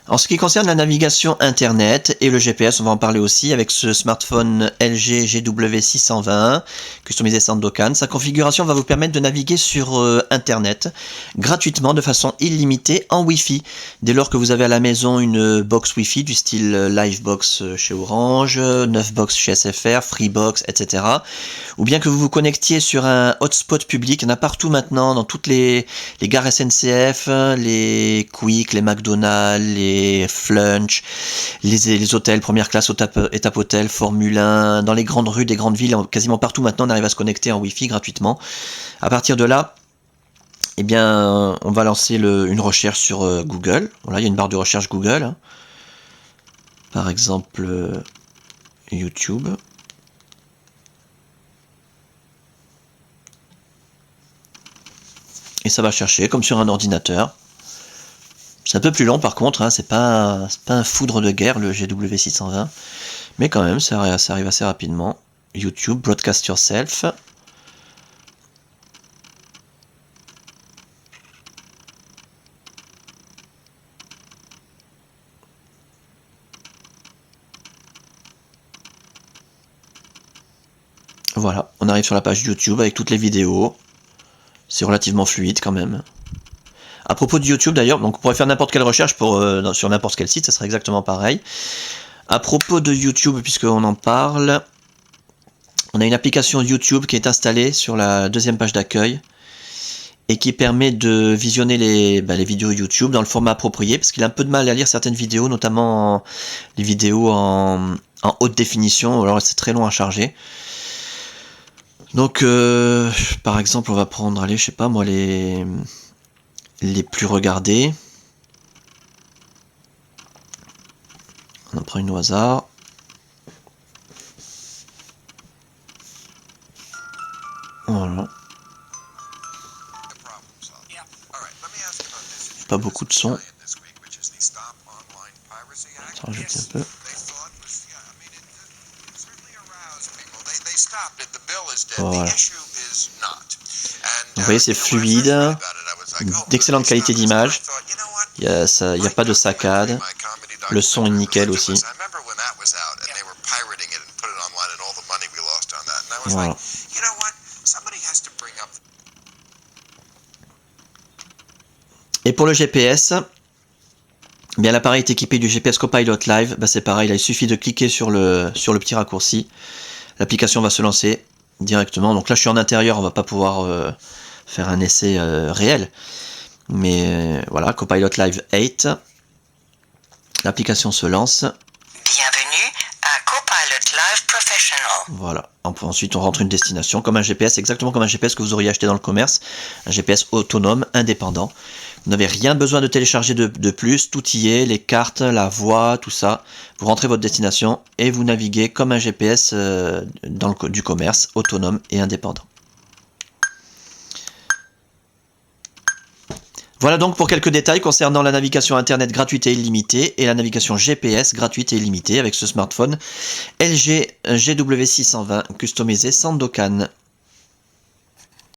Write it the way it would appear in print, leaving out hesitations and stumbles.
En ce qui concerne la navigation internet et le GPS, on va en parler aussi avec ce smartphone LG GW621 customisé Sandokan. Sa configuration va vous permettre de naviguer sur internet gratuitement de façon illimitée en Wi-Fi. Dès lors que vous avez à la maison une box Wi-Fi du style Livebox chez Orange, 9box chez SFR, Freebox, etc. Ou bien que vous vous connectiez sur un hotspot public, il y en a partout maintenant, dans toutes les gares SNCF, les Quick, les McDonald's, les Flunch, les hôtels première classe, étape hôtel, Formule 1, dans les grandes rues des grandes villes, quasiment partout maintenant on arrive à se connecter en Wi-Fi gratuitement. À partir de là, eh bien, on va lancer une recherche sur Google. Voilà, il y a une barre de recherche Google. Hein. Par exemple, YouTube. Et ça va chercher comme sur un ordinateur. C'est un peu plus long par contre, hein, c'est pas un foudre de guerre le GW620, mais quand même ça arrive assez rapidement. YouTube, Broadcast Yourself. Voilà, on arrive sur la page YouTube avec toutes les vidéos. C'est relativement fluide quand même. À propos de YouTube d'ailleurs, donc on pourrait faire n'importe quelle recherche sur n'importe quel site, ça serait exactement pareil. À propos de YouTube, puisqu'on en parle, on a une application YouTube qui est installée sur la deuxième page d'accueil et qui permet de visionner les vidéos YouTube dans le format approprié, parce qu'il a un peu de mal à lire certaines vidéos, notamment les vidéos en haute définition, alors c'est très long à charger. Donc par exemple on va prendre, allez, je sais pas moi, les plus regardés. On en prend une au hasard. Voilà. Pas beaucoup de son. Ça rajoute un peu. Voilà. Vous voyez, c'est fluide, d'excellente qualité d'image, il n'y a pas de saccade, le son est nickel aussi. Voilà. Et pour le GPS, bien l'appareil est équipé du GPS Copilot Live, c'est pareil, là, il suffit de cliquer sur le petit raccourci, l'application va se lancer directement. Donc là je suis en intérieur, on va pas pouvoir faire un essai réel, mais voilà, Copilot Live 8, l'application se lance. Bienvenue à Copilot Live Professional. Voilà, ensuite on rentre une destination comme un GPS, exactement comme un GPS que vous auriez acheté dans le commerce, un GPS autonome, indépendant. Vous n'avez rien besoin de télécharger de plus, tout y est, les cartes, la voie, tout ça. Vous rentrez votre destination et vous naviguez comme un GPS du commerce, autonome et indépendant. Voilà donc pour quelques détails concernant la navigation internet gratuite et illimitée et la navigation GPS gratuite et illimitée avec ce smartphone LG GW620 customisé Sandokan.